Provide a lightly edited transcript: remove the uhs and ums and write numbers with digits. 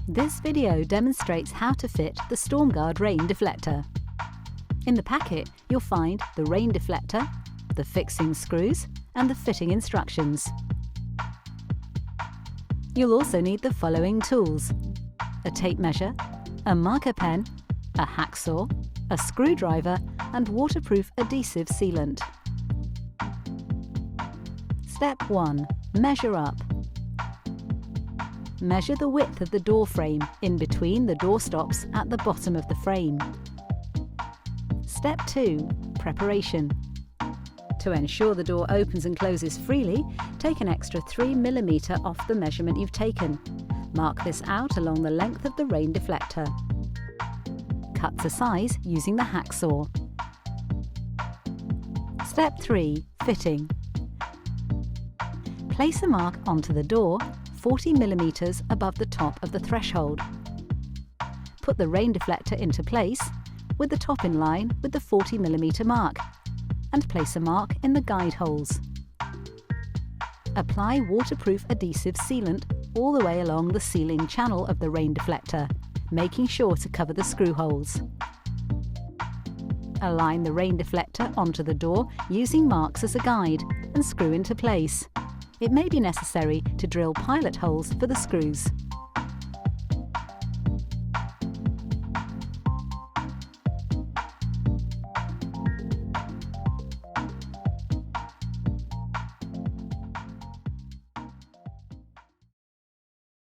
This video demonstrates how to fit the Stormguard rain deflector. In the packet, you'll find the rain deflector, the fixing screws, and the fitting instructions. You'll also need the following tools: a tape measure, a marker pen, a hacksaw, a screwdriver, and waterproof adhesive sealant. Step 1. Measure up. Measure the width of the door frame in between the door stops at the bottom of the frame. Step 2. Preparation. To ensure the door opens and closes freely, take an extra 3 mm off the measurement you've taken. Mark this out along the length of the rain deflector. Cut to size using the hacksaw. Step 3. Fitting. Place a mark onto the door 40 mm above the top of the threshold. Put the rain deflector into place with the top in line with the 40 mm mark, and place a mark in the guide holes. Apply waterproof adhesive sealant all the way along the sealing channel of the rain deflector, making sure to cover the screw holes. Align the rain deflector onto the door using marks as a guide and screw into place. It may be necessary to drill pilot holes for the screws.